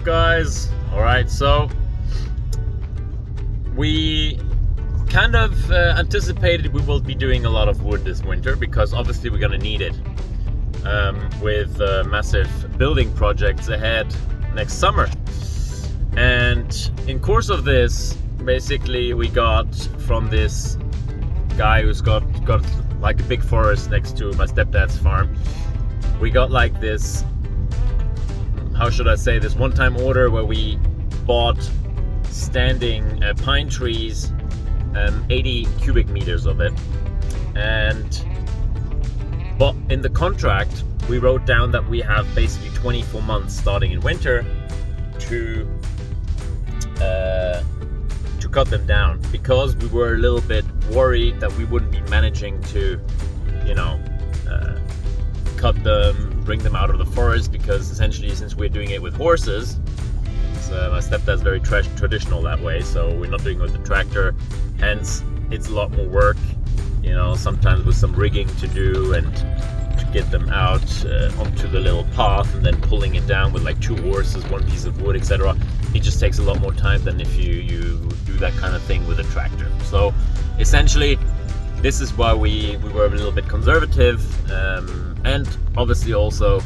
up, guys? All right, so we kind of anticipated we will be doing a lot of wood this winter because obviously we're gonna need it with massive building projects ahead next summer. And in course of this, basically we got from this guy who's got like a big forest next to my stepdad's farm, we got like this, how should I say, this one-time order where we bought standing pine trees, 80 cubic meters of it, but in the contract we wrote down that we have basically 24 months starting in winter to cut them down, because we were a little bit worried that we wouldn't be managing to, cut them, bring them out of the forest, because essentially since we're doing it with horses, my stepdad's very traditional that way, so we're not doing it with the tractor, hence it's a lot more work, sometimes with some rigging to do and to get them out onto the little path and then pulling it down with like 2 horses, 1 piece of wood, etc. It just takes a lot more time than if you do that kind of thing with a tractor. So essentially this is why we were a little bit conservative, and obviously also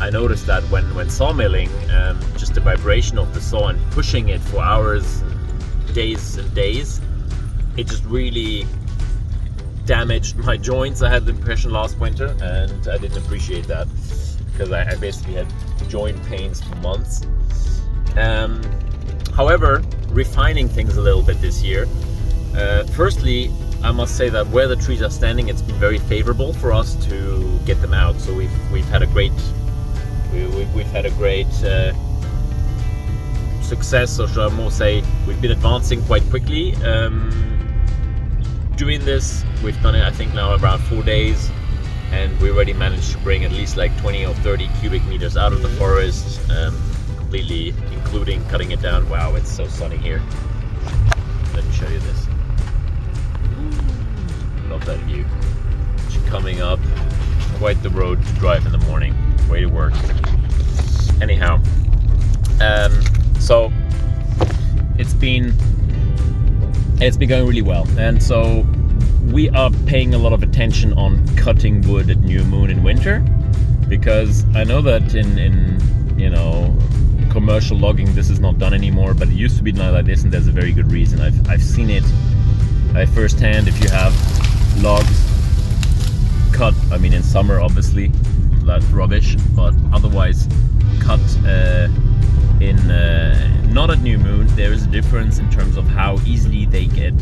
I noticed that when sawmilling, just the vibration of the saw and pushing it for hours, days and days, it just really damaged my joints. I had the impression last winter, and I didn't appreciate that because I basically had joint pains for months. However, refining things a little bit this year, firstly I must say that where the trees are standing, it's been very favorable for us to get them out. So we've had a great success, or should I more say we've been advancing quite quickly doing this. We've done it I think now around 4 days, and we already managed to bring at least like 20 or 30 cubic meters out of the forest, completely, including cutting it down. Wow, it's so sunny here. Let me show you this. Love that view. Coming up, quite the road to drive in the morning. Way to work. Anyhow, so it's been going really well, and so we are paying a lot of attention on cutting wood at new moon in winter, because I know that in commercial logging this is not done anymore, but it used to be done like this, and there's a very good reason. I've seen it firsthand. If you have logs cut, I mean in summer obviously that's rubbish, but otherwise cut in not at new moon, there is a difference in terms of how easily they get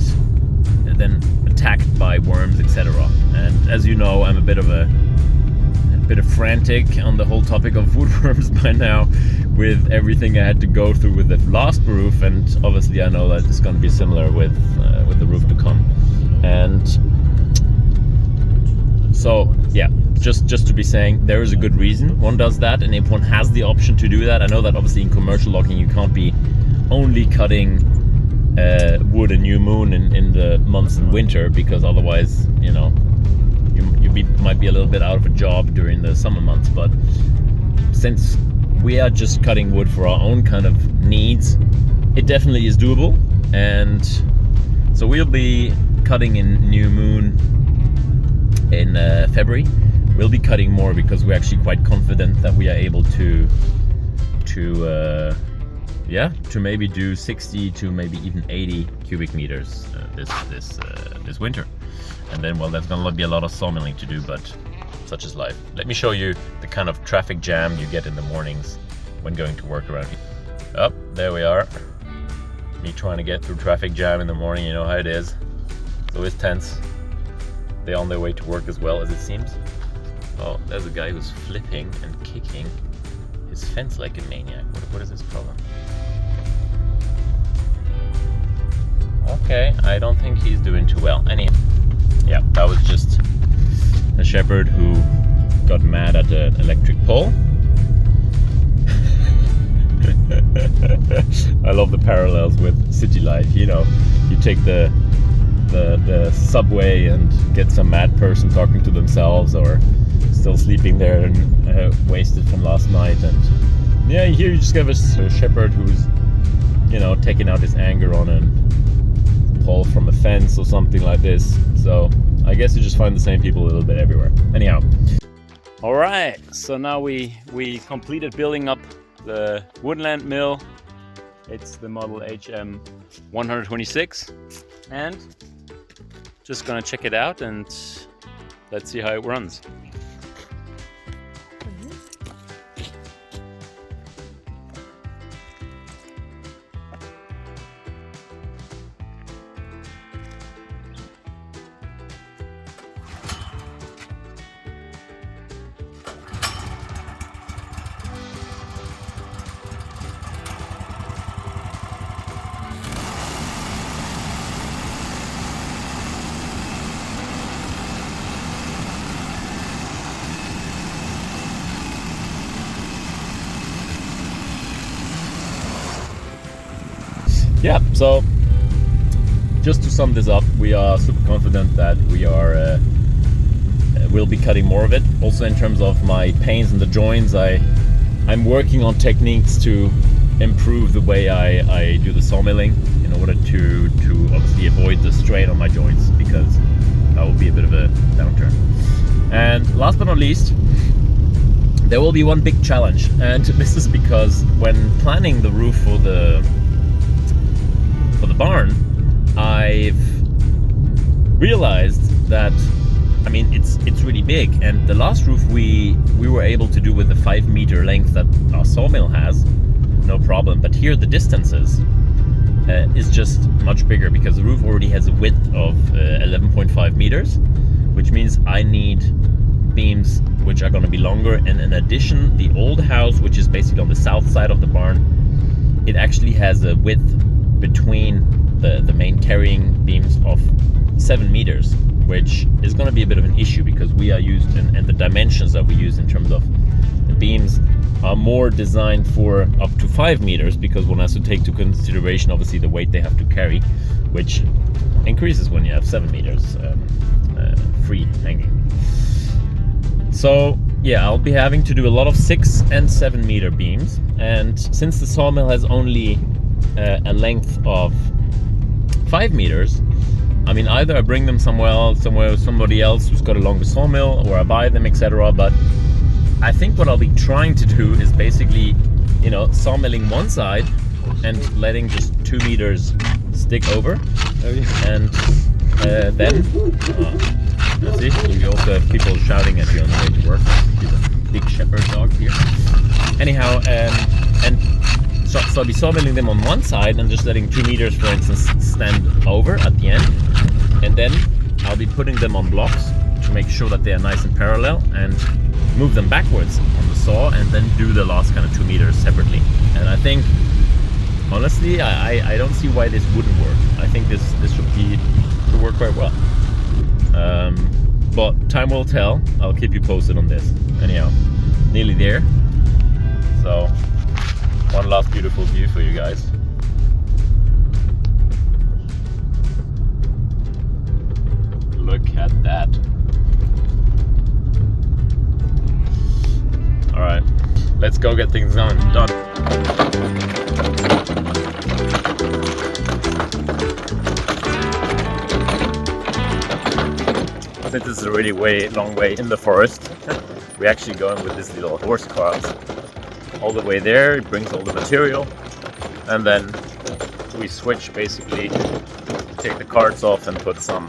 then attacked by worms, etc. And as you know, I'm a bit frantic on the whole topic of woodworms by now, with everything I had to go through with the last roof, and obviously I know that it's going to be similar with the roof to come. And so yeah, just to be saying, there is a good reason one does that, and if one has the option to do that. I know that obviously in commercial logging you can't be only cutting wood at new moon in the months in winter, because otherwise you might be a little bit out of a job during the summer months. But since we are just cutting wood for our own kind of needs, it definitely is doable. And so we'll be cutting in new moon in February. We'll be cutting more because we're actually quite confident that we are able to maybe do 60 to maybe even 80 cubic meters this winter. And then, well, there's gonna be a lot of sawmilling to do, but such is life. Let me show you the kind of traffic jam you get in the mornings when going to work around here. Oh, there we are. Me trying to get through traffic jam in the morning, you know how it is. It's always tense. They're on their way to work as well, as it seems. Oh, there's a guy who's flipping and kicking his fence like a maniac. What is his problem? Okay, I don't think he's doing too well. Anyhow, yeah, that was just a shepherd who got mad at the electric pole. I love the parallels with city life. You take the subway and get some mad person talking to themselves, or still sleeping there and wasted from last night, and Yeah, here you just have a shepherd who's, you know, taking out his anger on a pole from a fence or something like this. So I guess you just find the same people a little bit everywhere. Anyhow. All right, so now we completed building up the Woodland Mill. It's the model HM 126, and just gonna check it out and let's see how it runs. Yeah, so just to sum this up, we are super confident that we'll be cutting more of it. Also in terms of my pains in the joints, I'm working on techniques to improve the way I do the sawmilling in order to obviously avoid the strain on my joints, because that will be a bit of a downturn. And last but not least, there will be one big challenge, and this is because when planning the roof for the barn, I've realized that, I mean, it's really big, and the last roof we were able to do with the 5 meter length that our sawmill has, no problem. But here the distances is just much bigger, because the roof already has a width of 11.5 meters, which means I need beams which are going to be longer. And in addition, the old house, which is basically on the south side of the barn, it actually has a width between the main carrying beams of 7 meters, which is going to be a bit of an issue, because we are used and the dimensions that we use in terms of the beams are more designed for up to 5 meters, because one has to take into consideration obviously the weight they have to carry, which increases when you have 7 meters free hanging. So yeah, I'll be having to do a lot of 6 and 7 meter beams, and since the sawmill has only a length of 5 meters, I mean, either I bring them somewhere somebody else who's got a longer sawmill, or I buy them, etc. But I think what I'll be trying to do is basically, you know, sawmilling one side and letting just 2 meters stick over. Oh, yeah. And then see, you also have people shouting at you on the way to work. He's a big shepherd dog here. Anyhow, so I'll be sawmilling them on one side and just letting 2 meters, for instance, stand over at the end. And then I'll be putting them on blocks to make sure that they are nice and parallel, and move them backwards on the saw, and then do the last kind of 2 meters separately. And I think, honestly, I don't see why this wouldn't work. I think this should work quite well. But time will tell. I'll keep you posted on this. Anyhow, nearly there. So one last beautiful view for you guys. Look at that. All right, let's go get things done. Since this is a really long way in the forest, we're actually going with this little horse cart all the way there. It brings all the material, and then we switch, basically take the carts off and put some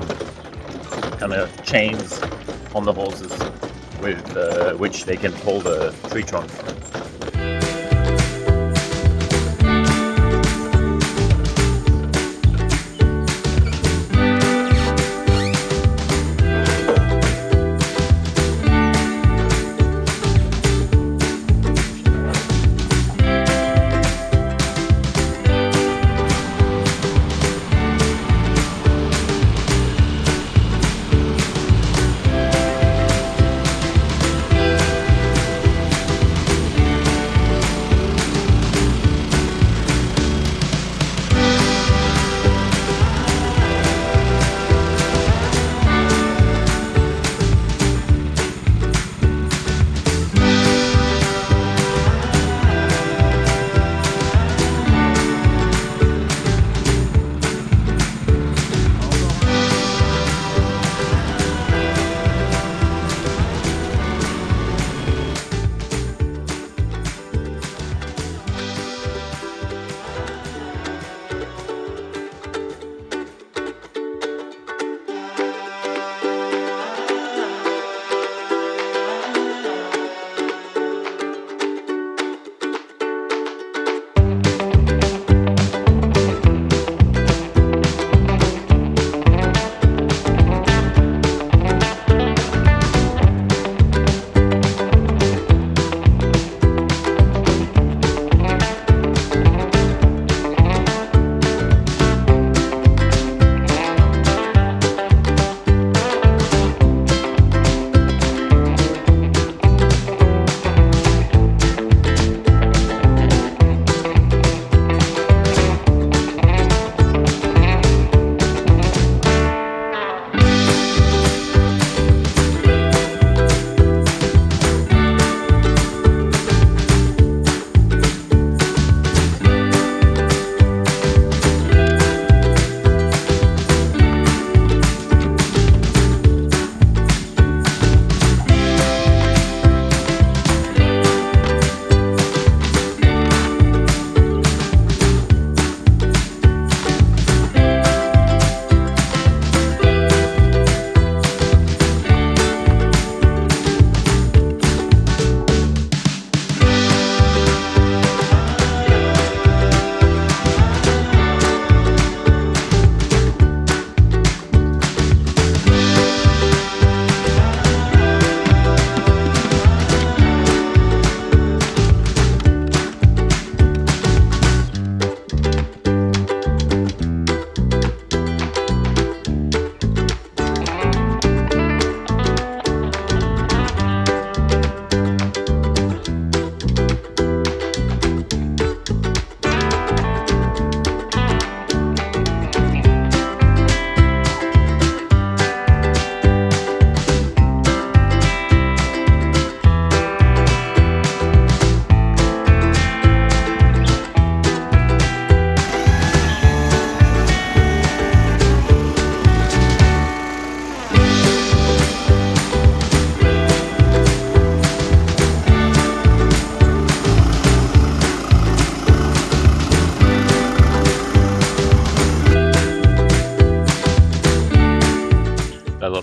kind of chains on the horses with which they can pull the tree trunks.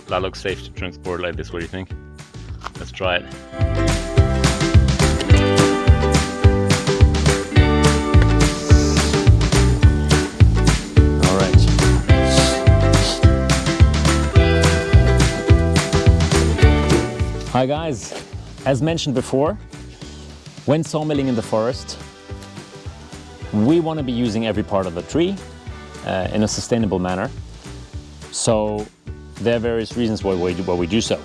that looks safe to transport like this. What do you think? Let's try it. All right. Hi guys. As mentioned before, when sawmilling in the forest, we want to be using every part of the tree in a sustainable manner. So there are various reasons why we do so.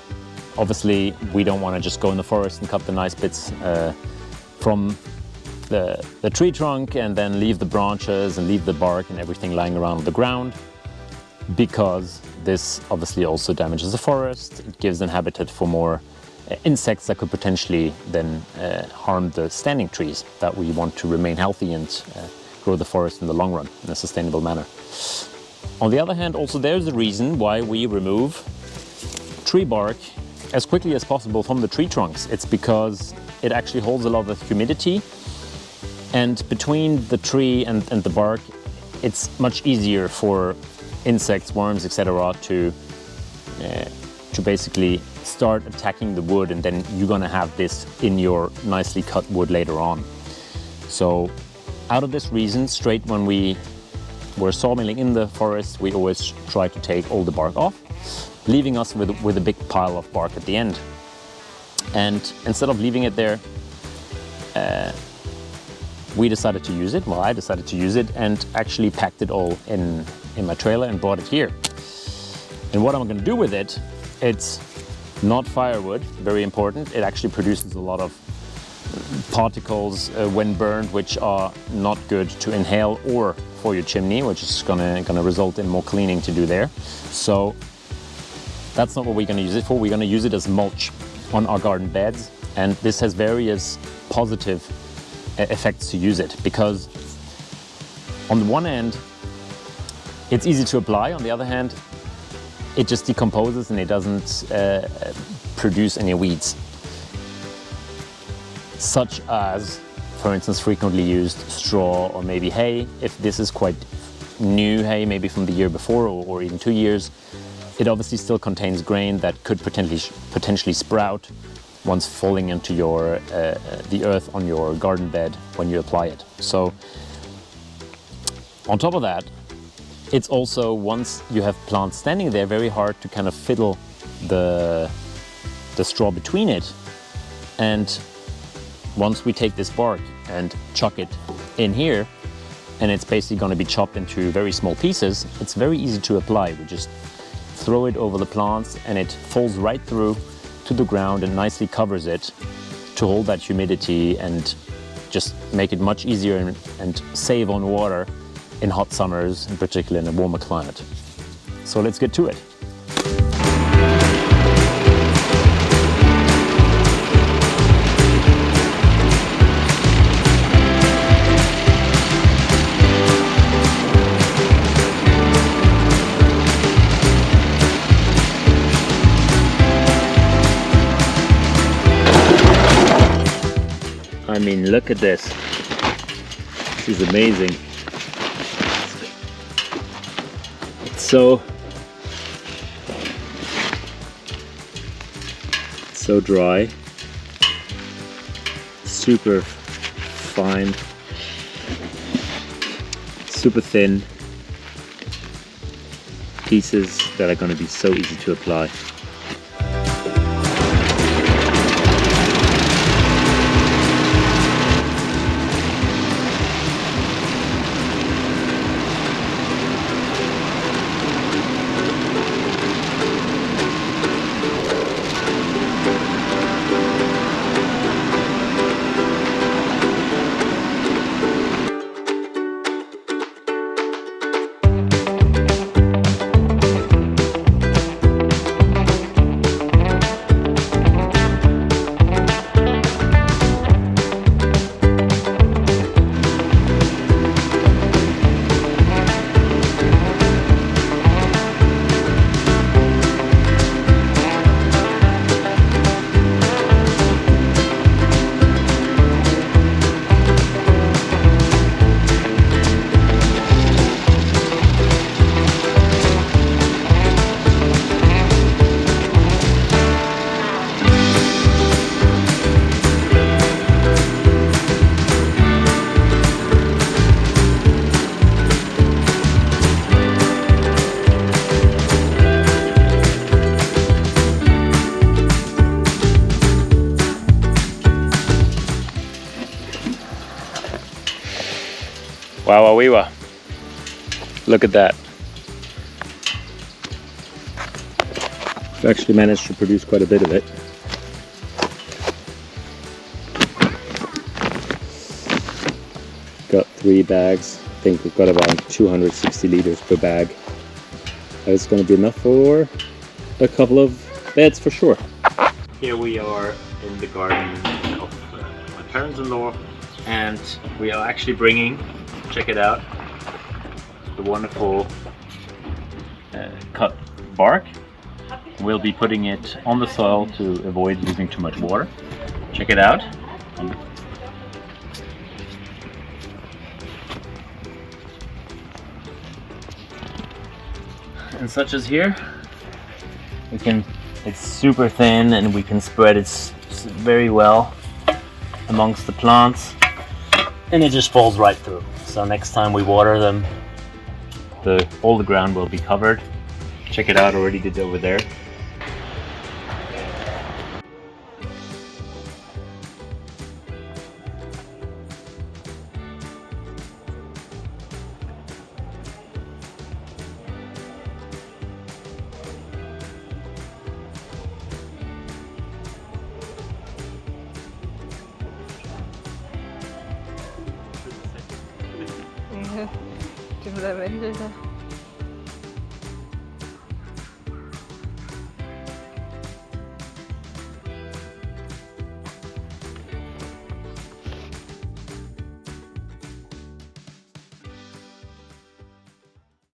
Obviously, we don't want to just go in the forest and cut the nice bits from the tree trunk and then leave the branches and leave the bark and everything lying around on the ground, because this obviously also damages the forest. It gives an habitat for more insects that could potentially then harm the standing trees that we want to remain healthy and grow the forest in the long run in a sustainable manner. On the other hand, also there's a reason why we remove tree bark as quickly as possible from the tree trunks. It's because it actually holds a lot of humidity, and between the tree and the bark, it's much easier for insects, worms, etc. to basically start attacking the wood, and then you're gonna have this in your nicely cut wood later on. So out of this reason, straight when we were sawmilling in the forest, we always try to take all the bark off, leaving us with a big pile of bark at the end. And instead of leaving it there, we decided to use it. Well, I decided to use it and actually packed it all in my trailer and brought it here. And what I'm gonna do with it, it's not firewood, very important. It actually produces a lot of particles when burned, which are not good to inhale or for your chimney, which is gonna result in more cleaning to do there. So that's not what we're gonna use it for. We're gonna use it as mulch on our garden beds. And this has various positive effects to use it, because on the one hand, it's easy to apply. On the other hand, it just decomposes and it doesn't produce any weeds, such as, for instance, frequently used straw or maybe hay. If this is quite new hay, maybe from the year before or even 2 years, it obviously still contains grain that could potentially sprout once falling into the earth on your garden bed when you apply it. So on top of that, it's also, once you have plants standing there, very hard to kind of fiddle the straw between it. And once we take this bark and chuck it in here, and it's basically going to be chopped into very small pieces, it's very easy to apply. We just throw it over the plants and it falls right through to the ground and nicely covers it to hold that humidity and just make it much easier and save on water in hot summers, in particular in a warmer climate. So let's get to it. I mean, look at this. This is amazing. It's so dry, super fine, super thin pieces that are going to be so easy to apply. Wow, look at that. We've actually managed to produce quite a bit of it. Got 3 bags. I think we've got about 260 liters per bag. It's going to be enough for a couple of beds for sure. Here we are in the garden of my parents-in-law, and we are actually bringing, check it out, the wonderful cut bark. We'll be putting it on the soil to avoid losing too much water. Check it out. And such as here, it's super thin and we can spread it very well amongst the plants, and it just falls right through. So next time we water them, all the ground will be covered. Check it out, already did it over there. Ja, die Lavendel da.